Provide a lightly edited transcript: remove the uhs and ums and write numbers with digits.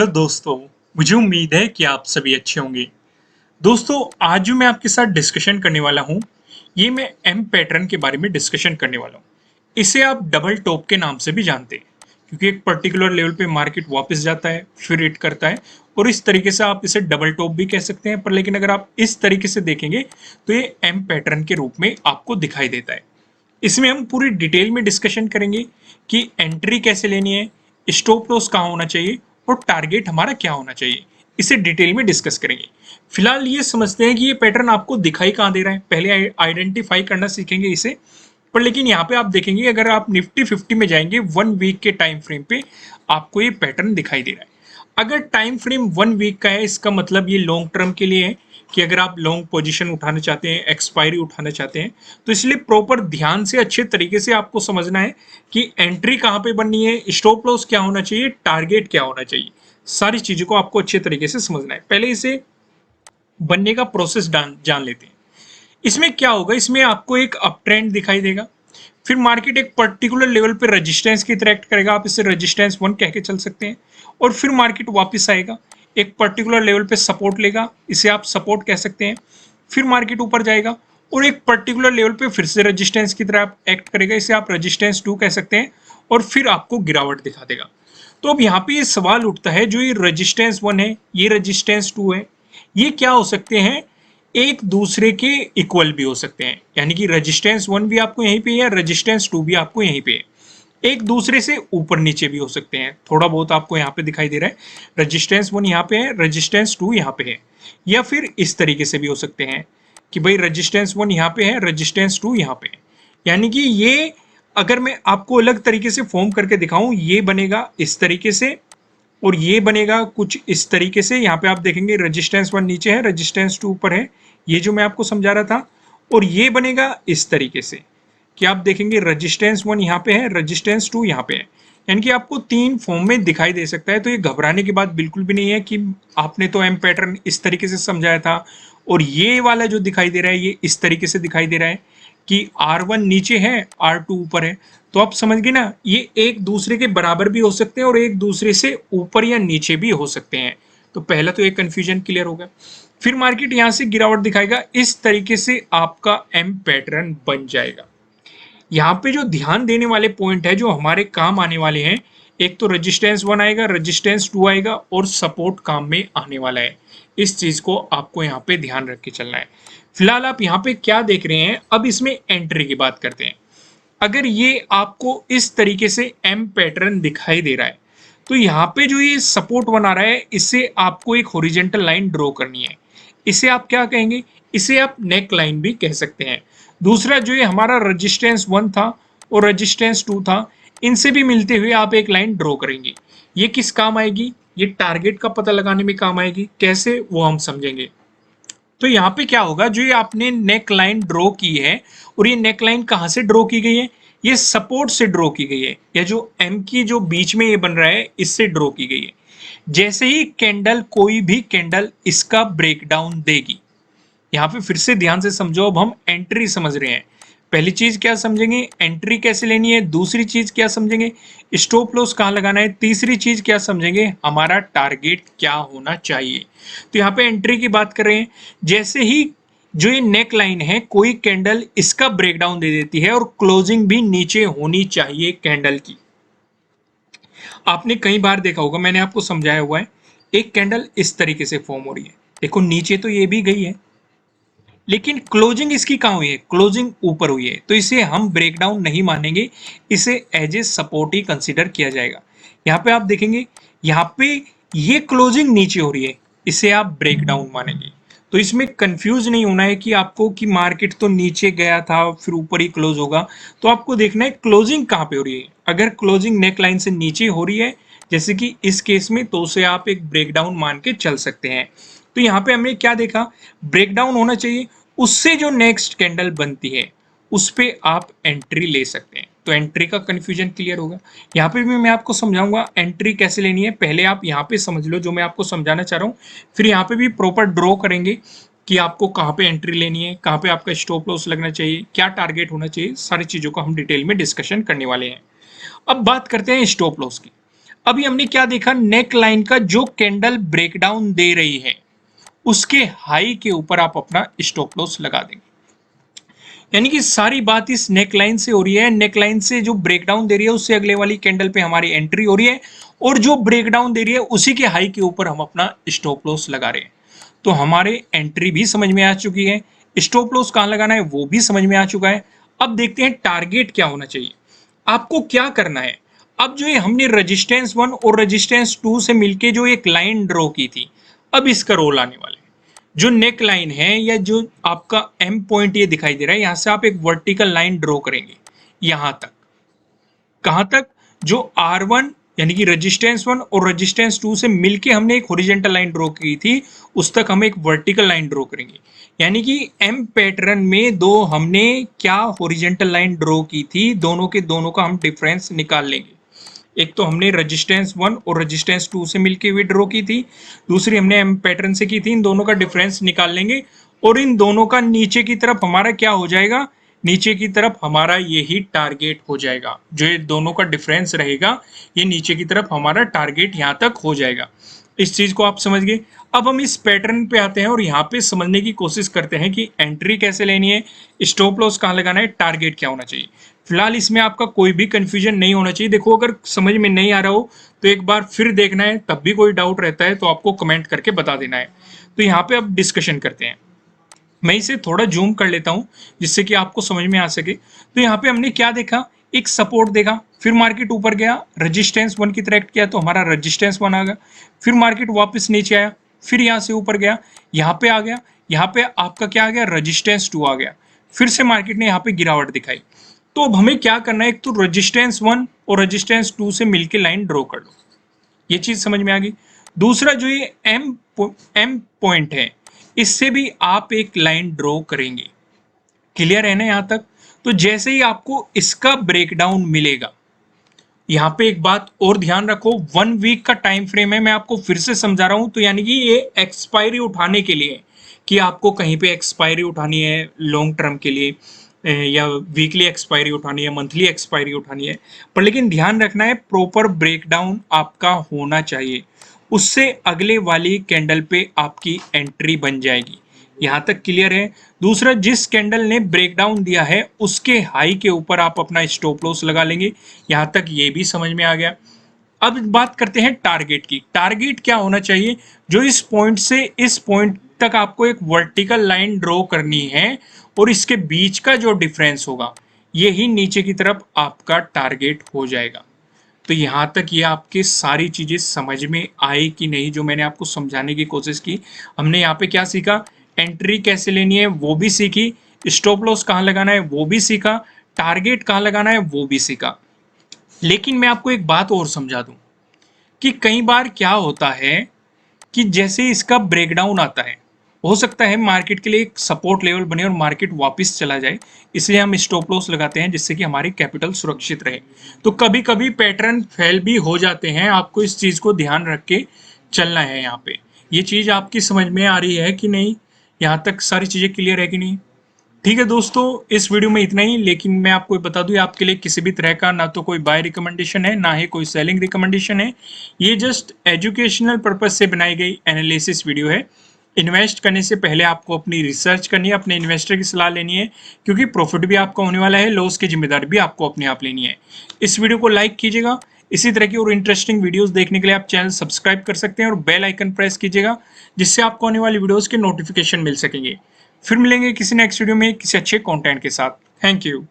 Hello दोस्तों। मुझे उम्मीद है कि आप सभी अच्छे होंगे। दोस्तों, आज जो मैं आपके साथ डिस्कशन करने वाला हूँ, ये मैं एम पैटर्न के बारे में डिस्कशन करने वाला हूँ। इसे आप डबल टॉप के नाम से भी जानते हैं, क्योंकि एक पर्टिकुलर लेवल पे मार्केट वापस जाता है, फिर हिट करता है, और इस तरीके से आप इसे डबल टॉप भी कह सकते हैं। पर लेकिन अगर आप इस तरीके से देखेंगे तो ये एम पैटर्न के रूप में आपको दिखाई देता है। इसमें हम पूरी डिटेल में डिस्कशन करेंगे कि एंट्री कैसे लेनी है, स्टॉप लॉस कहाँ होना चाहिए और टारगेट हमारा क्या होना चाहिए। इसे डिटेल में डिस्कस करेंगे। फिलहाल ये समझते हैं कि ये पैटर्न आपको दिखाई कहाँ दे रहा है। पहले आइडेंटिफाई करना सीखेंगे इसे। पर लेकिन यहाँ पे आप देखेंगे, अगर आप निफ्टी 50 में जाएंगे 1 वीक के टाइम फ्रेम पे, आपको ये पैटर्न दिखाई दे रहा है। अगर टाइम फ्रेम 1 वीक का है, इसका मतलब ये लॉन्ग टर्म के लिए है कि अगर आप लॉन्ग पोजीशन उठाना चाहते हैं, एक्सपायरी उठाना चाहते हैं, तो इसलिए प्रॉपर ध्यान से अच्छे तरीके से आपको समझना है कि एंट्री कहाँ पे बननी है, स्टॉप लॉस क्या होना चाहिए, टारगेट क्या होना चाहिए। सारी चीजों को आपको अच्छे तरीके से समझना है। पहले इसे बनने का प्रोसेस जान लेते हैं। इसमें क्या होगा, इसमें आपको एक अप ट्रेंड दिखाई देगा, फिर मार्केट एक पर्टिकुलर लेवल पे रेजिस्टेंस की तरह एक्ट करेगा, आप इसे रेजिस्टेंस 1 कह के चल सकते हैं, और फिर मार्केट वापस आएगा, एक पर्टिकुलर लेवल पे सपोर्ट लेगा, इसे आप सपोर्ट कह सकते हैं, फिर मार्केट ऊपर जाएगा और एक पर्टिकुलर लेवल पे फिर से रेजिस्टेंस की तरह एक्ट करेगा, इसे आप रेजिस्टेंस 2 कह सकते हैं, और फिर आपको गिरावट दिखा देगा। तो अब यहाँ पे ये सवाल उठता है, जो ये रेजिस्टेंस 1 है, ये रेजिस्टेंस 2 है, ये क्या हो सकते हैं, एक दूसरे के इक्वल भी हो सकते हैं। यानी कि रेजिस्टेंस 1 भी आपको यहीं पे है, रेजिस्टेंस 2 भी आपको यहीं पे है। एक दूसरे से ऊपर नीचे भी हो सकते हैं। थोड़ा बहुत आपको यहाँ पे दिखाई दे रहा है, रेजिस्टेंस 1 यहाँ पे है, रेजिस्टेंस 2 यहाँ पे है। या फिर इस तरीके से भी हो सकते हैं कि भाई रेजिस्टेंस 1 यहाँ पे है, रेजिस्टेंस 2 यहाँ पे है। यानी कि ये अगर मैं आपको अलग तरीके से फॉर्म करके दिखाऊं, ये बनेगा इस तरीके से और ये बनेगा कुछ इस तरीके से। यहाँ पे आप देखेंगे रेजिस्टेंस 1 नीचे है, रेजिस्टेंस 2 ऊपर है, ये जो मैं आपको समझा रहा था। और ये बनेगा इस तरीके से कि आप देखेंगे रेजिस्टेंस 1 यहाँ पे है, रेजिस्टेंस 2 यहाँ पे है। यानी कि आपको 3 फॉर्म में दिखाई दे सकता है। तो ये घबराने की बात बिल्कुल भी नहीं है कि आपने तो एम पैटर्न इस तरीके से समझाया था और ये वाला जो दिखाई दे रहा है ये इस तरीके से दिखाई दे रहा है कि R1 नीचे है, R2 ऊपर है। तो आप समझ गए ना, ये एक दूसरे के बराबर भी हो सकते हैं और एक दूसरे से ऊपर या नीचे भी हो सकते हैं। तो पहला तो एक कंफ्यूजन क्लियर होगा। फिर मार्केट यहां से गिरावट दिखाएगा, इस तरीके से आपका एम पैटर्न बन जाएगा। यहाँ पे जो ध्यान देने वाले पॉइंट है, जो हमारे काम आने वाले हैं, एक तो रेजिस्टेंस 1 आएगा, रेजिस्टेंस 2 आएगा और सपोर्ट काम में आने वाला है। इस चीज को आपको यहाँ पे ध्यान रख के चलना है। फिलहाल आप यहाँ पे क्या देख रहे हैं, अब इसमें एंट्री की बात करते हैं। अगर ये आपको इस तरीके से एम पैटर्न दिखाई दे रहा है, तो यहाँ पे जो ये सपोर्ट बना रहा है, इससे आपको एक हॉरिजॉन्टल लाइन ड्रॉ करनी है। इसे आप क्या कहेंगे, इसे आप नेक लाइन भी कह सकते हैं। दूसरा जो ये हमारा रेजिस्टेंस 1 था और रेजिस्टेंस 2 था, इनसे भी मिलते हुए आप एक लाइन ड्रॉ करेंगे। ये किस काम आएगी, ये टारगेट का पता लगाने में काम आएगी। कैसे, वो हम समझेंगे। तो यहाँ पे क्या होगा, जो ये आपने नेक लाइन ड्रॉ की है, और ये नेक लाइन कहाँ से ड्रॉ की गई है, ये सपोर्ट से ड्रॉ की गई है, या जो एम की जो बीच में ये बन रहा है इससे ड्रॉ की गई है। जैसे ही कैंडल, कोई भी कैंडल इसका ब्रेकडाउन देगी, यहाँ पे फिर से ध्यान से समझो, अब हम एंट्री समझ रहे हैं। पहली चीज क्या समझेंगे, एंट्री कैसे लेनी है। दूसरी चीज क्या समझेंगे, स्टॉप लॉस कहाँ लगाना है। तीसरी चीज क्या समझेंगे, हमारा टारगेट क्या होना चाहिए। तो यहाँ पे एंट्री की बात कर रहे हैं। जैसे ही जो ये नेक लाइन है, कोई कैंडल इसका ब्रेकडाउन दे देती है और क्लोजिंग भी नीचे होनी चाहिए कैंडल की। आपने कई बार देखा होगा, मैंने आपको समझाया हुआ है, एक कैंडल इस तरीके से फॉर्म हो रही है, देखो नीचे तो ये भी गई है, लेकिन क्लोजिंग इसकी कहाँ हुई है, क्लोजिंग ऊपर हुई है। तो इसे हम ब्रेकडाउन नहीं मानेंगे, इसे एज ए सपोर्ट ही कंसीडर किया जाएगा। यहाँ पे आप देखेंगे, यहाँ पे ये क्लोजिंग नीचे हो रही है, इसे आप ब्रेकडाउन मानेंगे। तो इसमें कंफ्यूज नहीं होना है कि आपको कि मार्केट तो नीचे गया था फिर ऊपर ही क्लोज होगा। तो आपको देखना है क्लोजिंग कहाँ पे हो रही है। अगर क्लोजिंग नेक लाइन से नीचे हो रही है, जैसे कि इस केस में, तो उसे आप एक ब्रेकडाउन मान के चल सकते हैं। तो यहाँ पे हमने क्या देखा, ब्रेकडाउन होना चाहिए, उससे जो नेक्स्ट कैंडल बनती है उस पे आप एंट्री ले सकते हैं। तो एंट्री का कंफ्यूजन क्लियर होगा। यहाँ पे भी मैं आपको समझाऊंगा एंट्री कैसे लेनी है। पहले आप यहाँ पे समझ लो जो मैं आपको समझाना चाह रहा हूँ, फिर यहाँ पे भी प्रॉपर ड्रॉ करेंगे कि आपको कहाँ पे एंट्री लेनी है, कहाँ पे आपका स्टॉप लॉस लगना चाहिए, क्या टारगेट होना चाहिए। सारी चीज़ों को हम डिटेल में डिस्कशन करने वाले हैं। अब बात करते हैं स्टॉप लॉस की। अभी हमने क्या देखा, नेक लाइन का जो कैंडल ब्रेकडाउन दे रही है उसके हाई के ऊपर आप अपना स्टॉप लॉस लगा देंगे। यानी कि सारी बात इस नेक लाइन से हो रही है, नेक लाइन से जो ब्रेकडाउन दे रही है उससे अगले वाली कैंडल पे हमारी एंट्री हो रही है, और जो ब्रेकडाउन दे रही है उसी के हाई के ऊपर हम अपना स्टॉप लॉस लगा रहे हैं। तो हमारे एंट्री भी समझ में आ चुकी है, स्टॉप लॉस कहां लगाना है वो भी समझ में आ चुका है। अब देखते हैं टारगेट क्या होना चाहिए, आपको क्या करना है। अब जो ये हमने रेजिस्टेंस 1 और रेजिस्टेंस 2 से मिलके जो एक लाइन ड्रॉ की थी, अब इसका रोल आने वाला है। जो नेक लाइन है या जो आपका एम पॉइंट ये दिखाई दे रहा है, यहां से आप एक वर्टिकल लाइन ड्रॉ करेंगे यहां तक। कहां तक, जो R1 यानी कि रेजिस्टेंस 1 और रेजिस्टेंस 2 से मिलके हमने एक हॉरिजॉन्टल लाइन ड्रॉ की थी, उस तक हम एक वर्टिकल लाइन ड्रॉ करेंगे। यानी कि एम पैटर्न में दो हमने क्या हॉरिजॉन्टल लाइन ड्रॉ की थी, दोनों के दोनों का हम डिफरेंस निकाल लेंगे। एक तो हमने रेजिस्टेंस 1 और रेजिस्टेंस 2 से मिलके हुई ड्रॉ की थी, दूसरी हमने एम पैटर्न से की थी। इन दोनों का डिफरेंस निकाल लेंगे और इन दोनों का नीचे की तरफ हमारा क्या हो जाएगा, नीचे की तरफ हमारा यही टारगेट हो जाएगा। जो ये दोनों का डिफरेंस रहेगा ये नीचे की तरफ हमारा टारगेट यहाँ तक हो जाएगा। इस चीज को आप समझ गए। अब हम इस पैटर्न पे आते हैं और यहाँ पे समझने की कोशिश करते हैं कि एंट्री कैसे लेनी है, स्टॉप लॉस कहाँ लगाना है, टारगेट क्या होना चाहिए। फिलहाल इसमें आपका कोई भी कंफ्यूजन नहीं होना चाहिए। देखो अगर समझ में नहीं आ रहा हो तो एक बार फिर देखना है, तब भी कोई डाउट रहता है तो आपको कमेंट करके बता देना है। तो यहाँ पे अब डिस्कशन करते हैं। मैं इसे थोड़ा जूम कर लेता हूं जिससे कि आपको समझ में आ सके। तो यहाँ पे हमने क्या देखा, एक सपोर्ट देखा, फिर मार्केट ऊपर गया, रेजिस्टेंस 1 की तरह एक्ट किया तो हमारा रेजिस्टेंस 1 आ गया, फिर मार्केट वापस नीचे आया, फिर यहाँ से ऊपर गया, यहाँ पे आ गया, यहाँ पे आपका क्या आ गया, रेजिस्टेंस 2 आ गया, फिर से मार्केट ने यहाँ पे गिरावट दिखाई। तो अब हमें क्या करना है, एक तो रेजिस्टेंस 1 और रेजिस्टेंस 2 से मिलकर लाइन ड्रॉ कर लो, ये चीज समझ में आ गई। दूसरा जो ये एम पॉइंट है, इससे भी आप एक लाइन ड्रॉ करेंगे। क्लियर है ना यहां तक। तो जैसे ही आपको इसका ब्रेकडाउन मिलेगा, यहां पे एक बात और ध्यान रखो, 1 वीक का टाइम फ्रेम है, मैं आपको फिर से समझा रहा हूं। तो यानी कि ये एक्सपायरी उठाने के लिए कि आपको कहीं पे एक्सपायरी उठानी है लॉन्ग टर्म के लिए, या वीकली एक्सपायरी उठानी है, मंथली एक्सपायरी उठानी है, पर लेकिन ध्यान रखना है प्रॉपर ब्रेकडाउन आपका होना चाहिए, उससे अगले वाली कैंडल पे आपकी एंट्री बन जाएगी। यहां तक क्लियर है। दूसरा, जिस कैंडल ने ब्रेकडाउन दिया है उसके हाई के ऊपर आप अपना स्टॉप लॉस लगा लेंगे। यहां तक ये भी समझ में आ गया। अब बात करते हैं टारगेट की। टारगेट क्या होना चाहिए, जो इस पॉइंट से इस पॉइंट तक आपको एक वर्टिकल लाइन ड्रॉ करनी है और इसके बीच का जो डिफरेंस होगा यही नीचे की तरफ आपका टारगेट हो जाएगा। तो यहाँ तक ये आपके सारी चीजें समझ में आई कि नहीं, जो मैंने आपको समझाने की कोशिश की। हमने यहाँ पे क्या सीखा, एंट्री कैसे लेनी है वो भी सीखी, स्टॉप लॉस कहाँ लगाना है वो भी सीखा, टारगेट कहाँ लगाना है वो भी सीखा। लेकिन मैं आपको एक बात और समझा दूं कि कई बार क्या होता है कि जैसे इसका ब्रेकडाउन आता है, हो सकता है मार्केट के लिए एक सपोर्ट लेवल बने और मार्केट वापस चला जाए, इसलिए हम स्टॉप लॉस लगाते हैं जिससे कि हमारी कैपिटल सुरक्षित रहे। तो कभी कभी पैटर्न फेल भी हो जाते हैं, आपको इस चीज को ध्यान रख के चलना है। यहाँ पे ये चीज आपकी समझ में आ रही है कि नहीं, यहाँ तक सारी चीजें क्लियर है कि नहीं। ठीक है दोस्तों, इस वीडियो में इतना ही। लेकिन मैं आपको बता दूं, आपके लिए किसी भी तरह का ना तो कोई बाय रिकमेंडेशन है, ना ही कोई सेलिंग रिकमेंडेशन है। ये जस्ट एजुकेशनल पर्पज से बनाई गई एनालिसिस वीडियो है। इन्वेस्ट करने से पहले आपको अपनी रिसर्च करनी है, अपने इन्वेस्टर की सलाह लेनी है, क्योंकि प्रॉफिट भी आपका होने वाला है, लॉस की जिम्मेदारी भी आपको अपने आप लेनी है। इस वीडियो को लाइक कीजिएगा। इसी तरह की और इंटरेस्टिंग वीडियोस देखने के लिए आप चैनल सब्सक्राइब कर सकते हैं और बेल आइकन प्रेस कीजिएगा, जिससे आपको आने वाली वीडियोस के नोटिफिकेशन मिल सकेंगे। फिर मिलेंगे किसी नेक्स्ट वीडियो में किसी अच्छे कंटेंट के साथ। Thank you.